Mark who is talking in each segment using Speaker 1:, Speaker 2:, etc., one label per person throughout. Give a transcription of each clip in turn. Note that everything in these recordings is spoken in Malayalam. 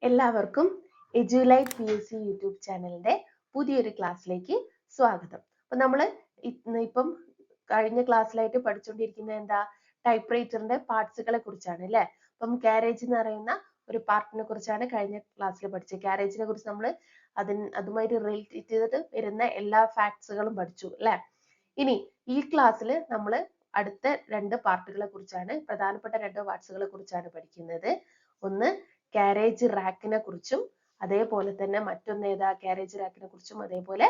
Speaker 1: എല്ലാവർക്കും എഡ്യൂലൈറ്റ് PSC യൂട്യൂബ് ചാനലിന്റെ പുതിയൊരു ക്ലാസ്സിലേക്ക് സ്വാഗതം. അപ്പൊ നമ്മൾ ഇപ്പം കഴിഞ്ഞ ക്ലാസ്സിലായിട്ട് പഠിച്ചുകൊണ്ടിരിക്കുന്നത് എന്താ, ടൈപ്പ് റൈറ്ററിന്റെ പാർട്സുകളെ കുറിച്ചാണ് അല്ലെ. അപ്പം കാരേജ് എന്ന് പറയുന്ന ഒരു പാർട്ടിനെ കുറിച്ചാണ് കഴിഞ്ഞ ക്ലാസ്സിൽ പഠിച്ചത്. കാരേജിനെ കുറിച്ച് നമ്മൾ അതുമായിട്ട് റിലേറ്റ് ചെയ്തിട്ട് വരുന്ന എല്ലാ ഫാക്ട്സുകളും പഠിച്ചു അല്ലെ. ഇനി ഈ ക്ലാസ്സിൽ നമ്മൾ അടുത്ത രണ്ട് പാർട്ടുകളെ കുറിച്ചാണ്, പ്രധാനപ്പെട്ട രണ്ട് പാർട്സുകളെ കുറിച്ചാണ് പഠിക്കുന്നത്. ഒന്ന് കാരേജ് റാക്കിനെ കുറിച്ചും അതേപോലെ തന്നെ മറ്റൊന്ന് ഏതാ, കാരേജ് റാക്കിനെ കുറിച്ചും അതേപോലെ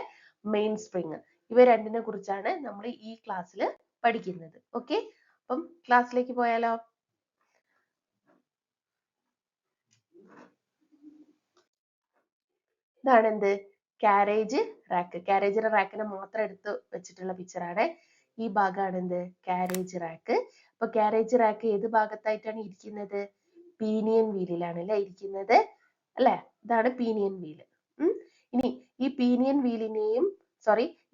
Speaker 1: മെയിൻ സ്പ്രിങ്, ഇവ രണ്ടിനെ കുറിച്ചാണ് നമ്മൾ ഈ ക്ലാസ്സിൽ പഠിക്കുന്നത്. ഓക്കെ, അപ്പം ക്ലാസ്സിലേക്ക് പോയാലോ. ഇതാണ് എന്ത്, കാരേജ് റാക്ക്. കാരേജ് റാക്കിനെ മാത്രം എടുത്ത് വെച്ചിട്ടുള്ള പിക്ചറാണ്. ഈ ഭാഗമാണ് എന്ത്, കാരേജ് റാക്ക്. അപ്പൊ കാരേജ് റാക്ക് ഏത് ഭാഗത്തായിട്ടാണ് ഇരിക്കുന്നത്, പീനിയൻ വീലിലാണ് അല്ലെ ഇരിക്കുന്നത് അല്ലെ. ഇതാണ് പീനിയൻ വീല്. ഇനി ഈ പീനിയൻ വീലിനെയും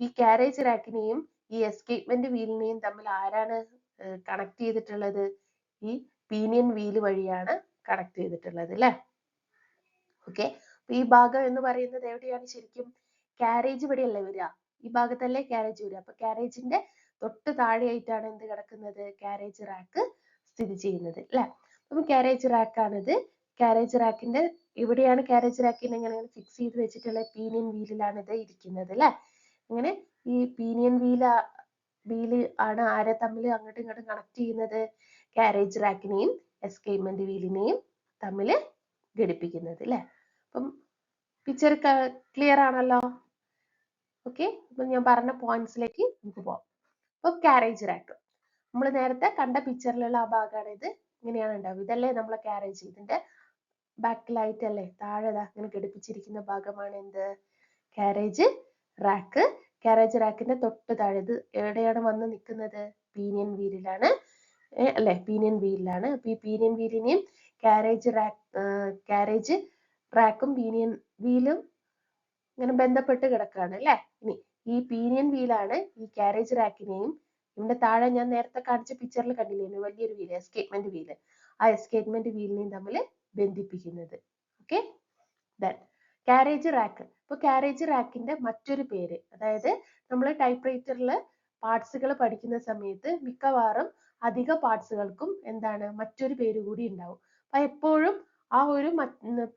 Speaker 1: ഈ കാരേജ് റാക്കിനെയും ഈ എസ്കേപ്മെന്റ് വീലിനെയും തമ്മിൽ ആരാണ് കണക്ട് ചെയ്തിട്ടുള്ളത്, ഈ പീനിയൻ വീല് വഴിയാണ് കണക്ട് ചെയ്തിട്ടുള്ളത് അല്ലെ. ഓക്കെ, ഈ ഭാഗം എന്ന് പറയുന്നത് എവിടെയാണ്, ശരിക്കും കാരേജ് ഇവിടെയല്ലേ വരിക, ഈ ഭാഗത്തല്ലേ കാരേജ് വരിക. അപ്പൊ കാരേജിന്റെ തൊട്ട് താഴെയായിട്ടാണ് എന്ത് കിടക്കുന്നത്, കാരേജ് റാക്ക് സ്ഥിതി ചെയ്യുന്നത് അല്ലെ. അപ്പൊ കാരേജ് റാക്കാണിത്. കാരേജ് റാക്കിന്റെ ഇവിടെയാണ് കാരേജ് റാക്കിനെ ഇങ്ങനെ ഫിക്സ് ചെയ്ത് വെച്ചിട്ടുള്ള പീനിയൻ വീലിലാണ് ഇത് ഇരിക്കുന്നത് അല്ലെ. അങ്ങനെ ഈ പീനിയൻ വീല് ആണ് ആരെ തമ്മിൽ അങ്ങോട്ടും ഇങ്ങോട്ടും കണക്ട് ചെയ്യുന്നത്, കാരേജ് റാക്കിനെയും എസ്കേപ്മെന്റ് വീലിനെയും തമ്മിൽ ഘടിപ്പിക്കുന്നത് അല്ലെ. അപ്പം പിക്ചർ ക്ലിയർ ആണല്ലോ. ഓക്കെ, അപ്പൊ ഞാൻ പറഞ്ഞ പോയിന്റ്സിലേക്ക് നമുക്ക് പോവാം. അപ്പൊ കാരേജ് റാക്ക് നമ്മൾ നേരത്തെ കണ്ട പിക്ചറിലുള്ള ആ ഭാഗമാണ് ഇത്. ഇങ്ങനെയാണ് ഉണ്ടാവുക. ഇതല്ലേ നമ്മളെ കാരേജ്. ഇതിന്റെ ബാക്കിലായിട്ട് അല്ലേ താഴെ ഇങ്ങനെ ഘടിപ്പിച്ചിരിക്കുന്ന ഭാഗമാണ് എന്ത്, കാരേജ് റാക്ക്. കാരേജ് റാക്കിന്റെ തൊട്ട് താഴെ ഇത് എവിടെയാണ് വന്ന് നിൽക്കുന്നത്, പീനിയൻ വീലിലാണ് അല്ലെ, പീനിയൻ വീലിലാണ്. അപ്പൊ ഈ പീനിയൻ വീലിനെയും കാരേജ് റാക്കും പീനിയൻ വീലും ഇങ്ങനെ ബന്ധപ്പെട്ട് കിടക്കുകയാണ് അല്ലെ. ഇനി ഈ പീനിയൻ വീലാണ് ഈ കാരേജ് റാക്കിനെയും ഇതിന്റെ താഴെ ഞാൻ നേരത്തെ കാണിച്ച പിക്ചറിൽ കണ്ടില്ലേ വലിയൊരു വീല്, എസ്കേപ്മെന്റ് വീല്, ആ എസ്കേപ്മെന്റ് വീലിനെയും തമ്മിൽ ബന്ധിപ്പിക്കുന്നത്. Okay, then carriage rack. ഇപ്പൊ കാരേജ് റാക്കിന്റെ മറ്റൊരു പേര്, അതായത് നമ്മൾ ടൈപ്പ് റൈറ്ററിൽ പാർട്സുകൾ പഠിക്കുന്ന സമയത്ത് മിക്കവാറും അധിക പാർട്സുകൾക്കും എന്താണ് മറ്റൊരു പേര് കൂടി ഉണ്ടാവും. അപ്പൊ എപ്പോഴും ആ ഒരു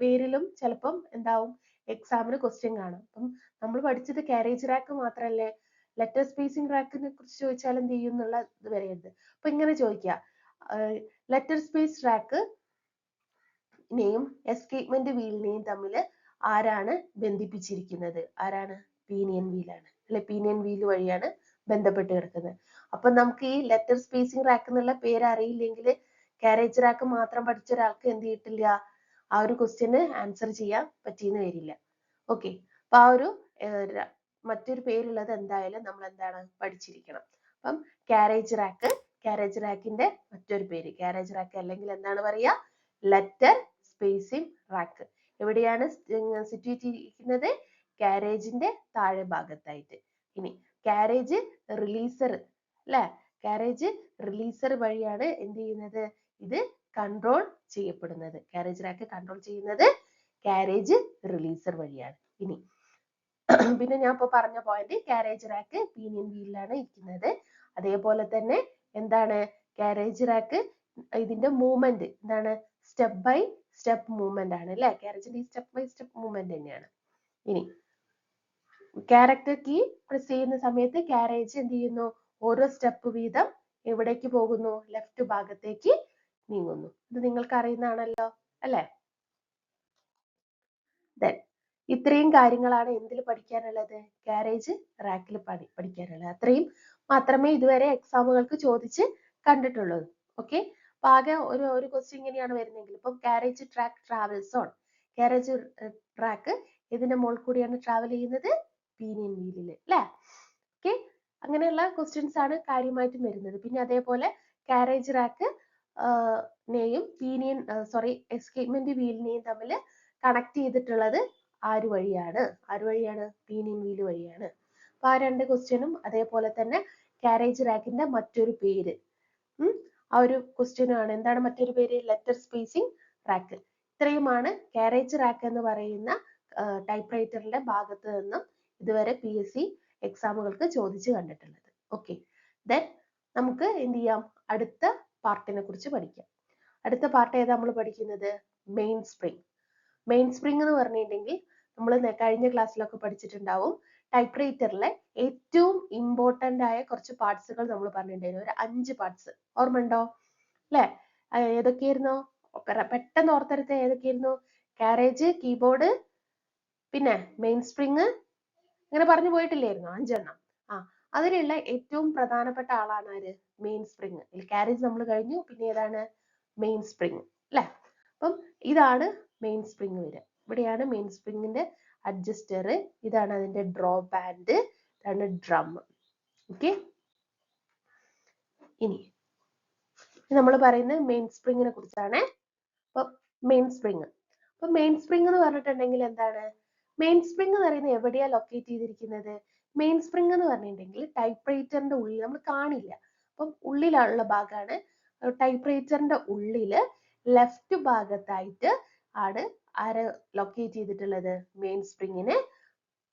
Speaker 1: പേരിലും ചിലപ്പം എന്താവും, എക്സാമിന് ക്വസ്റ്റ്യൻ കാണും. അപ്പം നമ്മൾ പഠിച്ചത് കാരേജ് റാക്ക് മാത്രമല്ലേ, ലെറ്റർ സ്പേസിംഗ് റാക്കിനെ കുറിച്ച് ചോദിച്ചാൽ എന്ത് ചെയ്യും എന്നുള്ള ഇത് വരരുത്. അപ്പൊ ഇങ്ങനെ ചോദിക്കുക, ലെറ്റർ സ്പേസ് റാക്ക് നെയും എസ്കേപ്മെന്റ് വീലിനെയും തമ്മിൽ ആരാണ് ബന്ധിപ്പിച്ചിരിക്കുന്നത്, ആരാണ്, പീനിയൻ വീലാണ് അല്ലെ. പീനിയൻ വീല് വഴിയാണ് ബന്ധപ്പെട്ട് കിടക്കുന്നത്. അപ്പൊ നമുക്ക് ഈ ലെറ്റർ സ്പേസിംഗ് റാക്ക് എന്നുള്ള പേര് അറിയില്ലെങ്കിൽ കാരേജ് റാക്ക് മാത്രം പഠിച്ച ഒരാൾക്ക് എന്ത് ചെയ്തിട്ടില്ല, ആ ഒരു ക്വസ്റ്റ്യന് ആൻസർ ചെയ്യാൻ പറ്റിയെന്ന് വരില്ല. ഓക്കെ, അപ്പൊ ആ ഒരു മറ്റൊരു പേരുള്ളത് എന്തായാലും നമ്മൾ എന്താണ് പഠിച്ചിരിക്കണം. അപ്പം കാരേജ് റാക്കിന്റെ മറ്റൊരു പേര്, കാരേജ് റാക്ക് അല്ലെങ്കിൽ എന്താണ് പറയുക, ലെറ്റർ സ്പേസിംഗ് റാക്ക്. എവിടെയാണ് സിറ്റുവേറ്റ് ചെയ്തിരിക്കുന്നത്, കാരേജിന്റെ താഴെ ഭാഗത്തായിട്ട്. ഇനി കാരേജ് റിലീസർ അല്ലെ, കാരേജ് റിലീസർ വഴിയാണ് എന്ത് ചെയ്യുന്നത്, ഇത് കൺട്രോൾ ചെയ്യപ്പെടുന്നത്. കാരേജ് റാക്ക് കൺട്രോൾ ചെയ്യുന്നത് കാരേജ് റിലീസർ വഴിയാണ്. ഇനി പിന്നെ ഞാൻ ഇപ്പൊ പറഞ്ഞ പോയിന്റ്, കാരേജ് റാക്ക് പീനിയൻ വീലിലാണ് ഇരിക്കുന്നത്. അതേപോലെ തന്നെ എന്താണ്, കാരേജ് റാക്ക് ഇതിന്റെ മൂവ്മെന്റ് എന്താണ്, സ്റ്റെപ്പ് ബൈ സ്റ്റെപ്പ് മൂവ്മെന്റ് ആണ് അല്ലെ. കാരേജിന്റെ സ്റ്റെപ്പ് ബൈ സ്റ്റെപ്പ് മൂവ്മെന്റ് തന്നെയാണ്. ഇനി ക്യാരക്ടർ കീ പ്രസ് ചെയ്യുന്ന സമയത്ത് കാരേജ് എന്ത് ചെയ്യുന്നു, ഓരോ സ്റ്റെപ്പ് വീതം എവിടേക്ക് പോകുന്നു, ലെഫ്റ്റ് ഭാഗത്തേക്ക് നീങ്ങുന്നു. ഇത് നിങ്ങൾക്ക് അറിയുന്നതാണല്ലോ അല്ലെ. ദെൻ ഇത്രയും കാര്യങ്ങളാണ് എന്തിൽ പഠിക്കാനുള്ളത്, കാരേജ് റാക്കിൽ പഠിക്കാനുള്ളത്. അത്രയും മാത്രമേ ഇതുവരെ എക്സാമുകൾക്ക് ചോദിച്ച് കണ്ടിട്ടുള്ളൂ. ഓക്കെ, അപ്പൊ ആകെ ഒരു ക്വസ്റ്റ്യൻ ഇങ്ങനെയാണ് വരുന്നതെങ്കിൽ, ഇപ്പം carriage track travels on, carriage track ഇതിന്റെ മുകളിൽ കൂടിയാണ് ട്രാവൽ ചെയ്യുന്നത്, പീനിയൻ വീലിൽ അല്ലെ. ഓക്കെ, അങ്ങനെയുള്ള ക്വസ്റ്റ്യൻസ് ആണ് കാര്യമായിട്ടും വരുന്നത്. പിന്നെ അതേപോലെ കാരേജ് റാക്ക് നെയും എസ്കേപ്മെന്റ് വീലിനെയും തമ്മിൽ കണക്ട് ചെയ്തിട്ടുള്ളത് ആര് വഴിയാണ്, പീനിയൻ വീല് വഴിയാണ്. അപ്പൊ ആ രണ്ട് ക്വസ്റ്റ്യനും അതേപോലെ തന്നെ കാരേജ് റാക്കിന്റെ മറ്റൊരു പേര്, ആ ഒരു ക്വസ്റ്റ്യനും ആണ്. എന്താണ് മറ്റൊരു പേര്, ലെറ്റർ സ്പേസിംഗ് റാക്ക്. ഇത്രയുമാണ് കാരേജ് റാക്ക് എന്ന് പറയുന്ന ടൈപ്പ് റൈറ്ററിന്റെ ഭാഗത്ത് നിന്നും ഇതുവരെ PSC എക്സാമുകൾക്ക് ചോദിച്ചു കണ്ടിട്ടുള്ളത്. ഓക്കെ, ദെൻ നമുക്ക് എന്ത് ചെയ്യാം, അടുത്ത പാർട്ടിനെ കുറിച്ച് പഠിക്കാം. അടുത്ത പാർട്ട് ഏതാ നമ്മൾ പഠിക്കുന്നത്? Main spring. മെയിൻ സ്പ്രിംഗ് എന്ന് പറഞ്ഞിട്ടുണ്ടെങ്കിൽ നമ്മൾ കഴിഞ്ഞ ക്ലാസ്സിലൊക്കെ പഠിച്ചിട്ടുണ്ടാവും. ടൈപ്പ് റൈറ്ററിലെ ഏറ്റവും ഇമ്പോർട്ടന്റ് ആയ കുറച്ച് പാർട്സുകൾ നമ്മൾ പറഞ്ഞിട്ടുണ്ടായിരുന്നു. ഒരു 5 പാർട്സ് ഓർമ്മയുണ്ടോ? അല്ലെ? ഏതൊക്കെയായിരുന്നു? പെട്ടെന്ന് ഓർത്തെടുത്ത ഏതൊക്കെയായിരുന്നു? കാരേജ്, കീബോർഡ്, പിന്നെ മെയിൻ സ്പ്രിംഗ്, അങ്ങനെ പറഞ്ഞു പോയിട്ടില്ലായിരുന്നു 5 എണ്ണം. അതിലുള്ള ഏറ്റവും പ്രധാനപ്പെട്ട ആളാണ് ആര്? Main spring. കാരേജ് നമ്മൾ കഴിഞ്ഞു, പിന്നെ ഏതാണ്? മെയിൻ സ്പ്രിംഗ് അല്ലെ? അപ്പം ഇതാണ് മെയിൻ സ്പ്രിംഗ് വരിക. ഇവിടെയാണ് മെയിൻ സ്പ്രിംഗിന്റെ അഡ്ജസ്റ്റർ, ഇതാണ് അതിന്റെ ഡ്രോ ബാൻഡ്, ഇതാണ് ഡ്രം. ഓക്കെ, ഇനി നമ്മൾ പറയുന്നത് മെയിൻ സ്പ്രിംഗിനെ കുറിച്ചാണ്. അപ്പൊ മെയിൻ സ്പ്രിംഗ് എന്ന് പറഞ്ഞിട്ടുണ്ടെങ്കിൽ എന്താണ്? മെയിൻ സ്പ്രിംഗ് എന്ന് പറയുന്നത് എവിടെയാ ലൊക്കേറ്റ് ചെയ്തിരിക്കുന്നത്? മെയിൻ സ്പ്രിംഗ് എന്ന് പറഞ്ഞിട്ടുണ്ടെങ്കിൽ ടൈപ്പ് റൈറ്ററിന്റെ ഉള്ളിൽ നമ്മൾ കാണില്ല. അപ്പം ഉള്ളിലുള്ള ഭാഗമാണ്. ടൈപ്പ് റൈറ്ററിന്റെ ഉള്ളില് ലെഫ്റ്റ് ഭാഗത്തായിട്ട് ആണ് ആരെ ലൊക്കേറ്റ് ചെയ്തിട്ടുള്ളത്? മെയിൻ സ്പ്രിംഗിനെ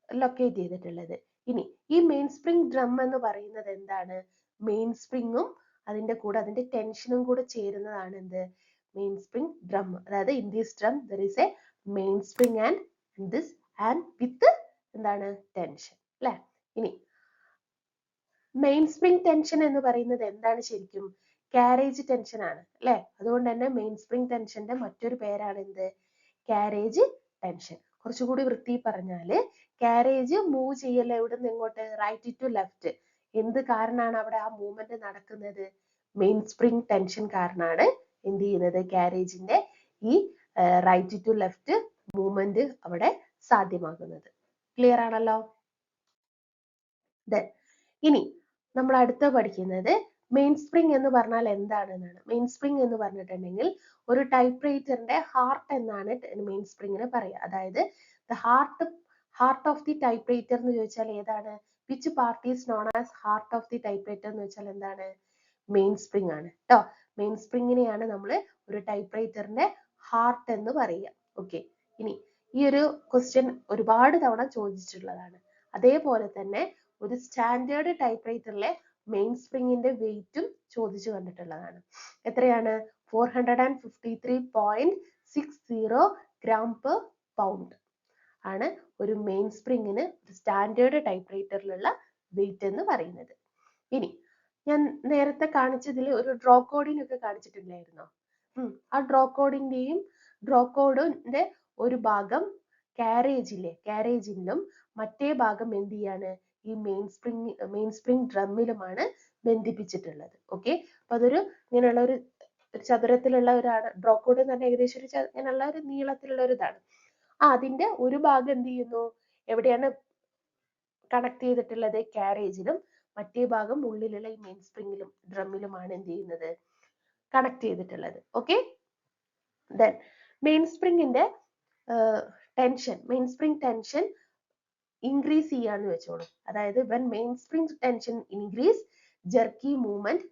Speaker 1: ലൊക്കേറ്റ് ചെയ്തിട്ടുള്ളത്. ഇനി ഈ മെയിൻ സ്പ്രിംഗ് ഡ്രം എന്ന് പറയുന്നത് എന്താണ്? മെയിൻ സ്പ്രിംഗും അതിന്റെ കൂടെ അതിന്റെ ടെൻഷനും കൂടെ ചേരുന്നതാണ് എന്ത്? Main spring drum. അതായത് in this drum there is a main spring and this and with എന്താണ്? ടെൻഷൻ അല്ലെ? ഇനി മെയിൻ സ്പ്രിംഗ് ടെൻഷൻ എന്ന് പറയുന്നത് എന്താണ് ശരിക്കും? കാരേജ് ടെൻഷൻ ആണ് അല്ലെ? അതുകൊണ്ട് തന്നെ മെയിൻ സ്പ്രിംഗ് ടെൻഷന്റെ മറ്റൊരു പേരാണ് എന്ത്? Carriage tension. കുറച്ചുകൂടി വൃത്തി പറഞ്ഞാല് കാരേജ് മൂവ് ചെയ്യല്ല എവിടെ നിന്ന് എങ്ങോട്ട്? Right to left. എന്ത് കാരണമാണ് അവിടെ ആ മൂവ്മെന്റ് നടക്കുന്നത്? മെയിൻ സ്പ്രിംഗ് ടെൻഷൻ കാരണമാണ് എന്ത് ചെയ്യുന്നത്? കാരേജിന്റെ ഈ റൈറ്റ് ടു ലെഫ്റ്റ് മൂവ്മെന്റ് അവിടെ സാധ്യമാകുന്നത്. ക്ലിയർ ആണല്ലോ? ഇനി നമ്മൾ അടുത്ത പഠിക്കുന്നത് മെയിൻ സ്പ്രിംഗ് എന്ന് പറഞ്ഞാൽ എന്താണെന്നാണ്. മെയിൻ സ്പ്രിംഗ് എന്ന് പറഞ്ഞിട്ടുണ്ടെങ്കിൽ ഒരു ടൈപ്പ് റൈറ്ററിന്റെ ഹാർട്ട് എന്നാണ് മെയിൻ സ്പ്രിംഗിന് പറയുക. അതായത് the heart of the type writer എന്ന് ചോദിച്ചാൽ ഏതാണ്? Which part is known as heart of the type writer എന്ന് വെച്ചാൽ എന്താണ്? മെയിൻ സ്പ്രിംഗ് ആണ് കേട്ടോ. മെയിൻ സ്പ്രിംഗിനെയാണ് നമ്മൾ ഒരു ടൈപ്പ് റൈറ്ററിന്റെ ഹാർട്ട് എന്ന് പറയുക. ഓക്കെ, ഇനി ഈ ഒരു ക്വസ്റ്റ്യൻ ഒരുപാട് തവണ ചോദിച്ചിട്ടുള്ളതാണ്. അതേപോലെ തന്നെ ഒരു സ്റ്റാൻഡേർഡ് ടൈപ്പ് റൈറ്ററിലെ മെയിൻ സ്പ്രിംഗിന്റെ വെയിറ്റും ചോദിച്ചു കണ്ടിട്ടുള്ളതാണ്. എത്രയാണ്? 453.60 gram per pound ആണ് ഒരു മെയിൻ സ്പ്രിംഗിന് സ്റ്റാൻഡേർഡ് ടൈപ്പ് റൈറ്ററിലുള്ള വെയിറ്റ് എന്ന് പറയുന്നത്. ഇനി ഞാൻ നേരത്തെ കാണിച്ചതിൽ ഒരു ഡ്രോ കോഡിംഗ് ഒക്കെ കാണിച്ചിട്ടില്ലായിരുന്നോ? ആ ഡ്രോ കോഡിന്റെ ഒരു ഭാഗം കാരേജിലും മറ്റേ ഭാഗം എന്ത് ചെയ്യാണ്? ഈ മെയിൻ സ്പ്രിംഗ് ഡ്രമ്മിലുമാണ് ബന്ധിപ്പിച്ചിട്ടുള്ളത്. ഓക്കെ, അപ്പൊ അതൊരു ഇങ്ങനെയുള്ള ഒരു ചതുരത്തിലുള്ള ഒരു ഡ്രോ കോഡ് എന്ന് പറഞ്ഞാൽ ഏകദേശം ഇങ്ങനെയുള്ള ഒരു നീളത്തിലുള്ള ഒരു ഇതാണ്. അതിന്റെ ഒരു ഭാഗം എന്ത് ചെയ്യുന്നു? എവിടെയാണ് കണക്ട് ചെയ്തിട്ടുള്ളത്? കാരേജിലും. മറ്റേ ഭാഗം ഉള്ളിലുള്ള ഈ മെയിൻ സ്പ്രിംഗിലും ഡ്രമ്മിലുമാണ് എന്ത് ചെയ്യുന്നത്? കണക്ട് ചെയ്തിട്ടുള്ളത്. ഓക്കെ, ദെൻ മെയിൻ സ്പ്രിംഗിന്റെ മെയിൻ സ്പ്രിംഗ് ടെൻഷൻ ഇൻക്രീസ് ചെയ്യാന്ന് വെച്ചോളൂ. അതായത് when main spring tension increase jerky movement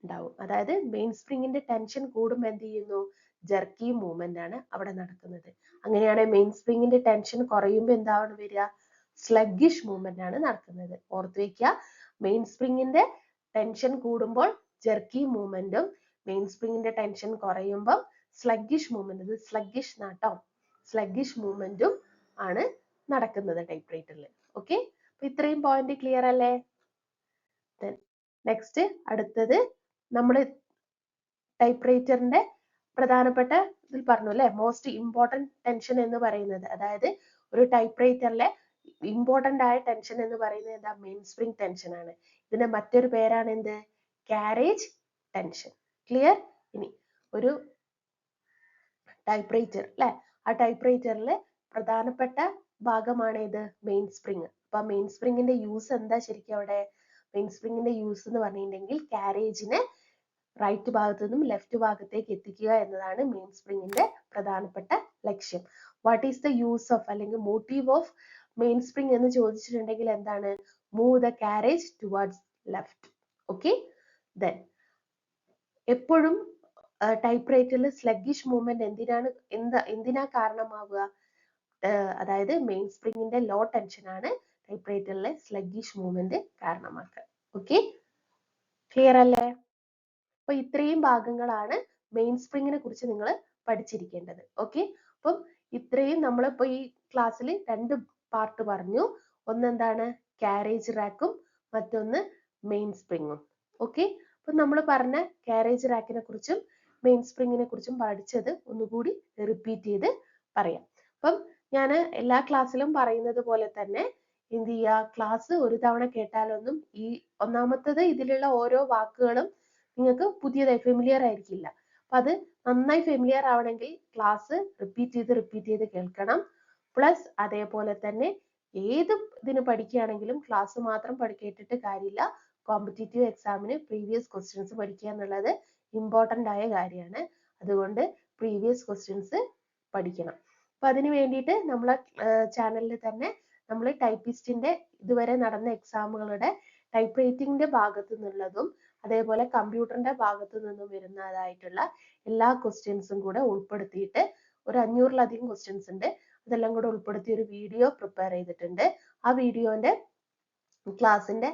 Speaker 1: ഉണ്ടാവും. അതായത് മെയിൻ സ്പ്രിംഗിന്റെ ടെൻഷൻ കൂടുമ്പോൾ എന്ത് ചെയ്യുന്നു? ജെർക്കി മൂവ്മെന്റ് ആണ് അവിടെ നടക്കുന്നത്. അങ്ങനെയാണ് മെയിൻ സ്പ്രിംഗിന്റെ ടെൻഷൻ കുറയുമ്പോൾ എന്താണ് വരിക? സ്ലഗ്ഗിഷ് മൂവ്മെന്റ് ആണ് നടക്കുന്നത്. ഓർത്ത് വെക്കുക, മെയിൻ സ്പ്രിംഗിന്റെ ടെൻഷൻ കൂടുമ്പോൾ ജെർക്കി മൂവ്മെന്റും മെയിൻ സ്പ്രിംഗിന്റെ ടെൻഷൻ കുറയുമ്പോൾ സ്ലഗ്ഗിഷ് മൂവ്മെന്റ്, ഇത് സ്ലഗ്ഗിഷ് നാട്ടോ, സ്ലഗ്ഗിഷ് മൂവ്മെന്റും ആണ് നടക്കുന്നത് ടൈപ്പ് റൈറ്ററിൽ. ഓക്കെ, അപ്പൊ ഇത്രയും പോയിന്റ് ക്ലിയർ അല്ലേ? നെക്സ്റ്റ് അടുത്തത് നമ്മൾ ടൈപ്പ് റൈറ്ററിന്റെ പ്രധാനപ്പെട്ട ഇതിൽ പറഞ്ഞു അല്ലെ, മോസ്റ്റ് ഇമ്പോർട്ടന്റ് ടെൻഷൻ എന്ന് പറയുന്നത്. അതായത് ഒരു ടൈപ്പ് റൈറ്ററിലെ ഇമ്പോർട്ടന്റ് ആയ ടെൻഷൻ എന്ന് പറയുന്നത് എന്താ? മെയിൻ സ്പ്രിംഗ് ടെൻഷൻ ആണ്. ഇതിന്റെ മറ്റൊരു പേരാണ് എന്ത്? Carriage tension. ക്ലിയർ? ഇനി ഒരു ടൈപ്പ് റൈറ്റർ അല്ലെ, ആ ടൈപ്പ് റൈറ്ററിലെ പ്രധാനപ്പെട്ട ഭാഗമാണ് ഇത്? Main spring. അപ്പൊ മെയിൻ സ്പ്രിംഗിന്റെ യൂസ് എന്താ ശരിക്കും അവിടെ? മെയിൻ സ്പ്രിംഗിന്റെ യൂസ് എന്ന് പറഞ്ഞിട്ടുണ്ടെങ്കിൽ കാരേജിനെ റൈറ്റ് ഭാഗത്തു നിന്നും ലെഫ്റ്റ് ഭാഗത്തേക്ക് എത്തിക്കുക എന്നതാണ് മെയിൻ സ്പ്രിംഗിന്റെ പ്രധാനപ്പെട്ട ലക്ഷ്യം. What is the use of അല്ലെങ്കിൽ മോട്ടീവ് ഓഫ് മെയിൻ സ്പ്രിംഗ് എന്ന് ചോദിച്ചിട്ടുണ്ടെങ്കിൽ എന്താണ്? Move the carriage towards left. Okay, then എപ്പോഴും ടൈപ്പ് റൈറ്ററിൽ സ്ലഗ്ഗിഷ് മൂവ്മെന്റ് എന്തിനാ കാരണമാവുക? അതായത് മെയിൻ സ്പ്രിങ്ങിന്റെ ലോ ടെൻഷൻ ആണ് ടൈപ്പ് റൈറ്ററിലെ സ്ലഗ്ഗിഷ് മൂവ്മെന്റ് കാരണമാക്കുക. ഓക്കെ, ക്ലിയർ അല്ലേ? അപ്പൊ ഇത്രയും ഭാഗങ്ങളാണ് മെയിൻ സ്പ്രിങ്ങിനെ കുറിച്ച് നിങ്ങൾ പഠിച്ചിരിക്കേണ്ടത്. ഓക്കെ, അപ്പം ഇത്രയും നമ്മളിപ്പോ ഈ ക്ലാസ്സിൽ 2 പാർട്ട് പറഞ്ഞു. ഒന്നെന്താണ് കാരേജ് റാക്കും, മറ്റൊന്ന് മെയിൻ സ്പ്രിങ്ങും. ഓക്കെ, അപ്പൊ നമ്മൾ പറഞ്ഞ കാരേജ് റാക്കിനെ കുറിച്ചും മെയിൻ സ്പ്രിങ്ങിനെ കുറിച്ചും പഠിച്ചത് ഒന്നുകൂടി റിപ്പീറ്റ് ചെയ്ത് പറയാം. അപ്പം ഞാൻ എല്ലാ ക്ലാസ്സിലും പറയുന്നത് പോലെ തന്നെ എന്ത് ചെയ്യുക, ക്ലാസ് ഒരു തവണ കേട്ടാലൊന്നും ഈ ഒന്നാമത്തത് ഇതിലുള്ള ഓരോ വാക്കുകളും നിങ്ങൾക്ക് പുതിയതായി ഫെമിലിയർ ആയിരിക്കില്ല. അപ്പൊ അത് നന്നായി ഫെമിലിയർ ആവണമെങ്കിൽ ക്ലാസ് റിപ്പീറ്റ് ചെയ്ത് കേൾക്കണം. പ്ലസ് അതേപോലെ തന്നെ ഏത് ഇതിന് പഠിക്കുകയാണെങ്കിലും ക്ലാസ് മാത്രം കേട്ടിട്ട് കാര്യമില്ല. കോമ്പറ്റേറ്റീവ് എക്സാമിന് പ്രീവിയസ് ക്വസ്റ്റ്യൻസ് പഠിക്കുക എന്നുള്ളത് ഇമ്പോർട്ടൻ്റ് ആയ കാര്യമാണ്. അതുകൊണ്ട് പ്രീവിയസ് ക്വസ്റ്റ്യൻസ് പഠിക്കണം. അപ്പൊ അതിന് വേണ്ടിയിട്ട് നമ്മളെ ചാനലിൽ തന്നെ നമ്മൾ ടൈപ്പിസ്റ്റിന്റെ ഇതുവരെ നടന്ന എക്സാമുകളുടെ ടൈപ്പ് റൈറ്റിംഗിന്റെ ഭാഗത്തു നിന്നുള്ളതും അതേപോലെ കമ്പ്യൂട്ടറിന്റെ ഭാഗത്തു നിന്നും വരുന്നതായിട്ടുള്ള എല്ലാ ക്വസ്റ്റ്യൻസും കൂടെ ഉൾപ്പെടുത്തിയിട്ട് ഒരു 500-ലധികം ക്വസ്റ്റ്യൻസ് ഉണ്ട്. അതെല്ലാം കൂടെ ഉൾപ്പെടുത്തി ഒരു വീഡിയോ പ്രിപ്പയർ ചെയ്തിട്ടുണ്ട്. ആ വീഡിയോന്റെ ക്ലാസ്സിന്റെ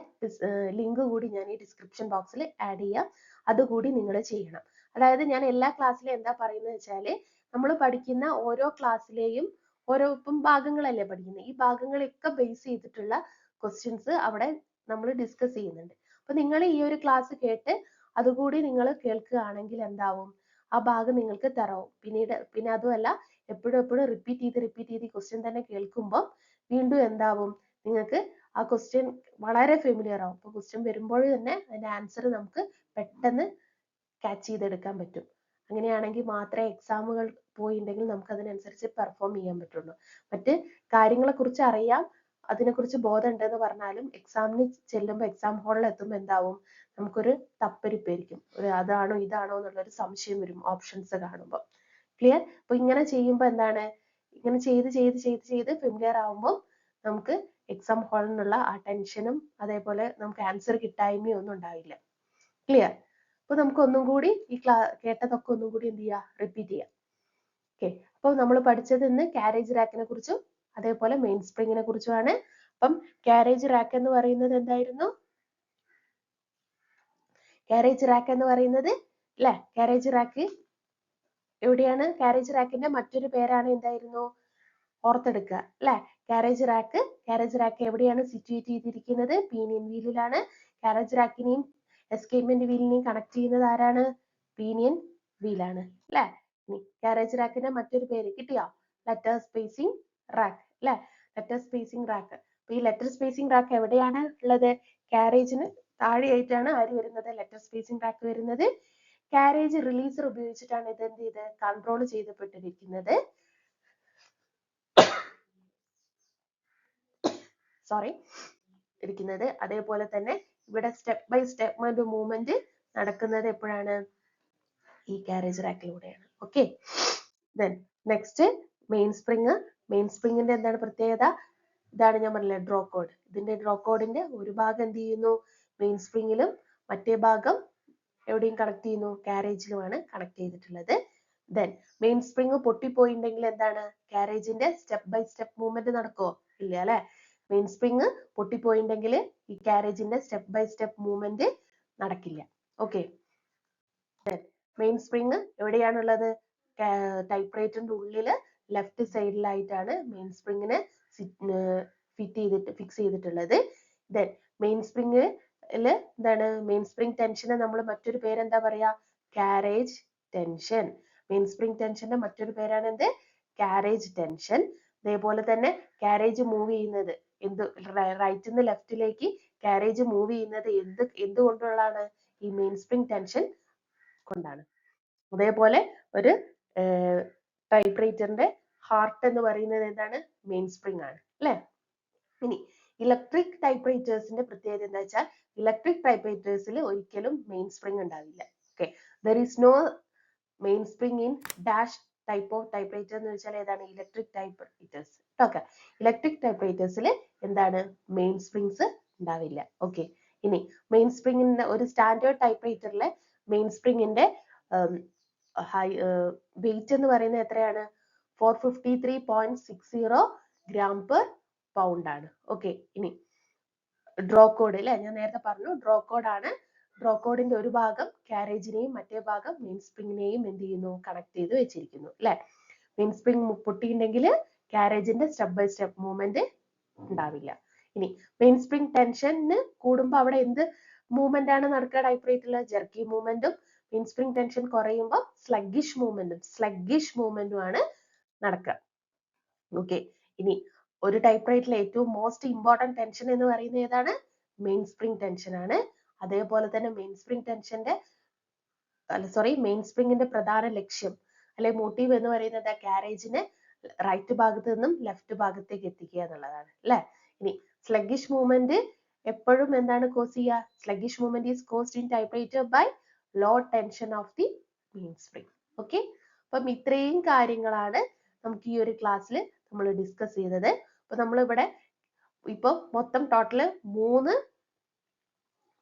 Speaker 1: ലിങ്ക് കൂടി ഞാൻ ഈ ഡിസ്ക്രിപ്ഷൻ ബോക്സിൽ ആഡ് ചെയ്യാം. അതുകൂടി നിങ്ങൾ ചെയ്യണം. അതായത് ഞാൻ എല്ലാ ക്ലാസ്സിലും എന്താ പറയുന്നത് വെച്ചാല് നമ്മൾ പഠിക്കുന്ന ഓരോ ക്ലാസ്സിലെയും ഓരോ ഇപ്പം ഭാഗങ്ങളല്ലേ പഠിക്കുന്നത്, ഈ ഭാഗങ്ങളൊക്കെ ബേസ് ചെയ്തിട്ടുള്ള ക്വസ്റ്റ്യൻസ് അവിടെ നമ്മൾ ഡിസ്കസ് ചെയ്യുന്നുണ്ട്. അപ്പൊ നിങ്ങൾ ഈ ഒരു ക്ലാസ് കേട്ട് അതുകൂടി നിങ്ങൾ കേൾക്കുകയാണെങ്കിൽ എന്താവും, ആ ഭാഗം നിങ്ങൾക്ക് തറവും. പിന്നെ അതുമല്ല എപ്പോഴും റിപ്പീറ്റ് ചെയ്ത് ക്വസ്റ്റ്യൻ തന്നെ കേൾക്കുമ്പോൾ വീണ്ടും എന്താവും, നിങ്ങൾക്ക് ആ ക്വസ്റ്റ്യൻ വളരെ ഫെമിലിയർ ആവും. അപ്പൊ ക്വസ്റ്റ്യൻ വരുമ്പോൾ തന്നെ അതിന്റെ ആൻസർ നമുക്ക് പെട്ടെന്ന് ക്യാച്ച് ചെയ്തെടുക്കാൻ പറ്റും. അങ്ങനെയാണെങ്കിൽ മാത്രമേ എക്സാമുകൾ പോയിട്ടുണ്ടെങ്കിൽ നമുക്ക് അതിനനുസരിച്ച് പെർഫോം ചെയ്യാൻ പറ്റുള്ളൂ. മറ്റ് കാര്യങ്ങളെ കുറിച്ച് അറിയാം, അതിനെക്കുറിച്ച് ബോധം ഉണ്ടെന്ന് പറഞ്ഞാലും എക്സാമിന് ചെല്ലുമ്പോൾ എക്സാം ഹാളിൽ എത്തുമ്പോൾ എന്താവും, നമുക്കൊരു തപ്പരിപ്പായിരിക്കും. അതാണോ ഇതാണോ എന്നുള്ളൊരു സംശയം വരും ഓപ്ഷൻസ് കാണുമ്പോൾ. ക്ലിയർ? അപ്പൊ ഇങ്ങനെ ചെയ്യുമ്പോൾ എന്താണ്, ഇങ്ങനെ ചെയ്ത് ഫെമിലിയർ ആവുമ്പോൾ നമുക്ക് എക്സാം ഹാളിൽ നിന്നുള്ള ആ ടെൻഷനും അതേപോലെ നമുക്ക് ആൻസർ കിട്ടായ്മയും ഒന്നും ഉണ്ടാവില്ല. ക്ലിയർ? അപ്പൊ നമുക്ക് ഒന്നും കൂടി ഈ കേട്ടതൊക്കെ ഒന്നും കൂടി എന്ത് ചെയ്യാം, റിപ്പീറ്റ് ചെയ്യാം. ഓക്കെ, അപ്പോൾ നമ്മൾ പഠിച്ചത് ഇന്ന് കാരേജ് റാക്കിനെ കുറിച്ചും അതേപോലെ മെയിൻ സ്പ്രിങ്ങിനെ കുറിച്ചുമാണ്. അപ്പം കാരേജ് റാക്ക് എന്ന് പറയുന്നത് എന്തായിരുന്നു? കാരേജ് റാക്ക് എന്ന് പറയുന്നത് അല്ലെ, കാരേജ് റാക്ക് എവിടെയാണ്? കാരേജ് റാക്കിന്റെ മറ്റൊരു പേരാണ് എന്തായിരുന്നു? ഓർത്തെടുക്കുക അല്ലെ. കാരേജ് റാക്ക് എവിടെയാണ് സിറ്റുവേറ്റ് ചെയ്തിരിക്കുന്നത്? പീനിയൻ വീലിലാണ്. കാരേജ് റാക്കിനെയും എസ്കേപ്മെന്റ് വീലിനെയും കണക്ട് ചെയ്യുന്നത് ആരാണ്? പീനിയൻ വീലാണ് അല്ലെ. കാരേജ് റാക്കിന്റെ മറ്റൊരു പേര് കിട്ടിയോ? ലെറ്റർ സ്പേസിംഗ് റാക്ക് അല്ലെ. Letter spacing rack. അപ്പൊ ഈ ലെറ്റർ സ്പേസിംഗ് റാക്ക് എവിടെയാണ് ഉള്ളത്? കാരേജിന് താഴെയായിട്ടാണ് ആര് വരുന്നത്? ലെറ്റർ സ്പേസിംഗ് റാക്ക് വരുന്നത്. കാരേജ് റിലീസർ ഉപയോഗിച്ചിട്ടാണ് ഇത് എന്ത് ചെയ്ത് കൺട്രോൾ ചെയ്യപ്പെട്ടിരിക്കുന്നത്. ഇരിക്കുന്നത്. അതേപോലെ തന്നെ ഇവിടെ സ്റ്റെപ്പ് ബൈ സ്റ്റെപ്പ് മൂവ്മെന്റ് നടക്കുന്നത് എപ്പോഴാണ്? ഈ കാരേജ് റാക്കിലൂടെയാണ്. Okay, then next main spring. Main സ്പ്രിങ്ങിന്റെ എന്താണ് പ്രത്യേകത? ഇതാണ് ഞാൻ പറഞ്ഞില്ലേ, ഡ്രോ കോഡ്. ഇതിന്റെ ഡ്രോ കോഡിന്റെ ഒരു ഭാഗം എന്ത് ചെയ്യുന്നു? മെയിൻ സ്പ്രിങ്ങിലും മറ്റേ ഭാഗം എവിടെയും കണക്ട് ചെയ്യുന്നു? കാരേജിലുമാണ് കണക്ട് ചെയ്തിട്ടുള്ളത്. ദെൻ മെയിൻ സ്പ്രിങ് പൊട്ടിപ്പോയിട്ടുണ്ടെങ്കിൽ എന്താണ്? കാരേജിന്റെ സ്റ്റെപ്പ് ബൈ സ്റ്റെപ്പ് മൂവ്മെന്റ് നടക്കുമോ? ഇല്ല അല്ലെ. മെയിൻ സ്പ്രിങ് പൊട്ടിപ്പോയിട്ടുണ്ടെങ്കിൽ ഈ കാരേജിന്റെ സ്റ്റെപ്പ് ബൈ സ്റ്റെപ്പ് മൂവ്മെന്റ് നടക്കില്ല. ഓക്കെ, മെയിൻ സ്പ്രിങ് എവിടെയാണുള്ളത്? ടൈപ്പ് റൈറ്ററിന്റെ ഉള്ളില് ലെഫ്റ്റ് സൈഡിലായിട്ടാണ് മെയിൻ സ്പ്രിങ്ങിനെ ഫിക്സ് ചെയ്തിട്ടുള്ളത്. ദെൻ മെയിൻ സ്പ്രിങ്ങില് എന്താണ്? മെയിൻ സ്പ്രിങ് ടെൻഷനെ നമ്മൾ മറ്റൊരു പേര് എന്താ പറയാ? Carriage tension. മെയിൻ സ്പ്രിങ് ടെൻഷന്റെ മറ്റൊരു പേരാണ് എന്ത്? Carriage tension. അതേപോലെ തന്നെ കാരേജ് മൂവ് ചെയ്യുന്നത് റൈറ്റിൽ നിന്ന് ലെഫ്റ്റിലേക്ക് കാരേജ് മൂവ് ചെയ്യുന്നത് എന്തുകൊണ്ടുള്ളതാണ്? ഈ മെയിൻ സ്പ്രിങ് ടെൻഷൻ കൊണ്ടാണ്. അതേപോലെ ഒരു ടൈപ്പ് റൈറ്ററിന്റെ ഹാർട്ട് എന്ന് പറയുന്നത് എന്താണ്? മെയിൻ സ്പ്രിങ് ആണ് അല്ലെ. ഇനി ഇലക്ട്രിക് ടൈപ്പ് റൈറ്റേഴ്സിന്റെ പ്രത്യേകത എന്താ വെച്ചാൽ ഇലക്ട്രിക് ടൈപ്പ് റൈറ്റേഴ്സിൽ ഒരിക്കലും മെയിൻ സ്പ്രിങ് ഉണ്ടാവില്ല. Okay, there is no main spring in dash type of typewriter എന്ന് വെച്ചാൽ ഏതാണ്? Electric typewriters. Okay, electric ടൈപ്പ് റൈറ്റേഴ്സിൽ എന്താണ്? മെയിൻ സ്പ്രിങ്സ് ഉണ്ടാവില്ല. ഓക്കെ, ഇനി മെയിൻ സ്പ്രിങ്ങിന്റെ ഒരു സ്റ്റാൻഡേർഡ് ടൈപ്പ് റൈറ്ററിലെ മെയിൻ സ്പ്രിങ്ങിന്റെ വെയിറ്റ് എന്ന് പറയുന്നത് എത്രയാണ്? 453.60 gram per pound ആണ്. ഓക്കെ, ഇനി ഡ്രോ കോഡ് അല്ലെ, ഞാൻ നേരത്തെ പറഞ്ഞു ഡ്രോ കോഡ് ആണ്. ഡ്രോ കോഡിന്റെ ഒരു ഭാഗം കാരേജിനെയും മറ്റേ ഭാഗം മെയിൻ സ്പ്രിങ്ങിനെയും എന്ത് ചെയ്യുന്നു? കണക്ട് ചെയ്ത് വെച്ചിരിക്കുന്നു അല്ലെ. മെയിൻ സ്പ്രിങ് പൊട്ടിയിട്ടുണ്ടെങ്കിൽ കാരേജിന്റെ സ്റ്റെപ്പ് ബൈ സ്റ്റെപ്പ് മൂവ്മെന്റ് ഉണ്ടാവില്ല. ഇനി മെയിൻ സ്പ്രിങ് ടെൻഷന് കൂടുമ്പോൾ അവിടെ എന്ത് മൂവ്മെന്റ് ആണ് നടക്കുക? ടൈപ്പ്റൈറ്ററിൽ ജെർക്കി മൂവ്മെന്റും, മെയിൻ സ്പ്രിങ് ടെൻഷൻ കുറയുമ്പോൾ സ്ലഗ്ഗിഷ് മൂവ്മെന്റും ആണ് നടക്കുക. ഓക്കെ, ഇനി ഒരു ടൈപ്പ്റൈറ്ററിൽ ഏറ്റവും മോസ്റ്റ് ഇമ്പോർട്ടന്റ് ടെൻഷൻ എന്ന് പറയുന്നത് ഏതാണ്? മെയിൻ സ്പ്രിങ് ടെൻഷൻ ആണ്. അതേപോലെ തന്നെ മെയിൻ സ്പ്രിങ്ങിന്റെ പ്രധാന ലക്ഷ്യം അല്ലെ മോട്ടീവ് എന്ന് പറയുന്നത് കാരേജിനെ റൈറ്റ് ഭാഗത്ത് നിന്നും ലെഫ്റ്റ് ഭാഗത്തേക്ക് എത്തിക്കുക എന്നുള്ളതാണ് അല്ലെ. ഇനി സ്ലഗ്ഗിഷ് മൂവ്മെന്റ് എപ്പോഴും എന്താണ് കോസ് ചെയ്യുക? Sluggish movement is caused in typewriter by low tension of the main spring. Okay, അപ്പം ഇത്രയും കാര്യങ്ങളാണ് നമുക്ക് ഈ ഒരു ക്ലാസ്സിൽ നമ്മൾ ഡിസ്കസ് ചെയ്തത്. അപ്പൊ നമ്മളിവിടെ ഇപ്പൊ മൊത്തം ടോട്ടൽ 3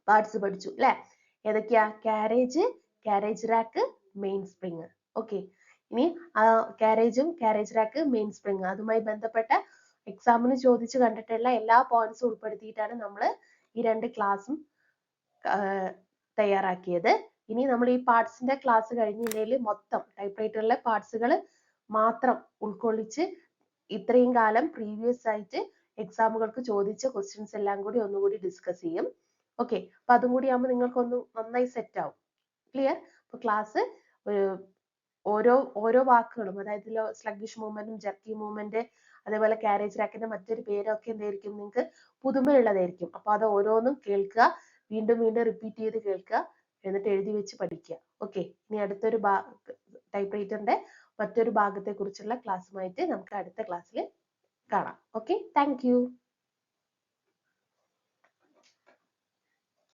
Speaker 1: പാർട്സ് പഠിച്ചു അല്ലെ. ഏതൊക്കെയാ? Carriage rack, main spring. Okay, ഇനി കാരേജ് റാക്ക്, മെയിൻ സ്പ്രിങ് അതുമായി ബന്ധപ്പെട്ട എക്സാമിന് ചോദിച്ചു കണ്ടിട്ടുള്ള എല്ലാ പോയിന്റ്സും ഉൾപ്പെടുത്തിയിട്ടാണ് നമ്മൾ ഈ 2 ക്ലാസ്സും തയ്യാറാക്കിയത്. ഇനി നമ്മൾ ഈ പാർട്സിന്റെ ക്ലാസ് കഴിഞ്ഞതിൽ മൊത്തം ടൈപ്പ്റൈറ്ററിലെ പാർട്സുകൾ മാത്രം ഉൾക്കൊള്ളിച്ച് ഇത്രയും കാലം പ്രീവിയസ് ആയിട്ട് എക്സാമുകൾക്ക് ചോദിച്ച ക്വസ്റ്റ്യൻസ് എല്ലാം കൂടി ഒന്നുകൂടി ഡിസ്കസ് ചെയ്യും. ഓക്കെ, അപ്പൊ അതും കൂടി ആകുമ്പോൾ നിങ്ങൾക്ക് ഒന്ന് നന്നായി സെറ്റ് ആവും. ക്ലിയർ? അപ്പൊ ക്ലാസ് ഓരോ വാക്കുകളും, അതായത് സ്ലഗ്ഗിഷ് മൂവ്മെന്റും ജെർക്കി മൂവ്മെന്റ്, അതേപോലെ കാരേജ് റാക്കിന്റെ മറ്റൊരു പേരൊക്കെ എന്തായിരിക്കും? നിങ്ങൾക്ക് പുതുമയുള്ളതായിരിക്കും. അപ്പൊ അത് ഓരോന്നും കേൾക്കുക, വീണ്ടും റിപ്പീറ്റ് ചെയ്ത് കേൾക്കുക, എന്നിട്ട് എഴുതി വെച്ച് പഠിക്കുക. ഓക്കെ, ഇനി അടുത്തൊരു ടൈപ്പ്റൈറ്ററിന്റെ മറ്റൊരു ഭാഗത്തെ കുറിച്ചുള്ള ക്ലാസ്സുമായിട്ട് നമുക്ക് അടുത്ത ക്ലാസ്സിൽ കാണാം. Okay, thank you.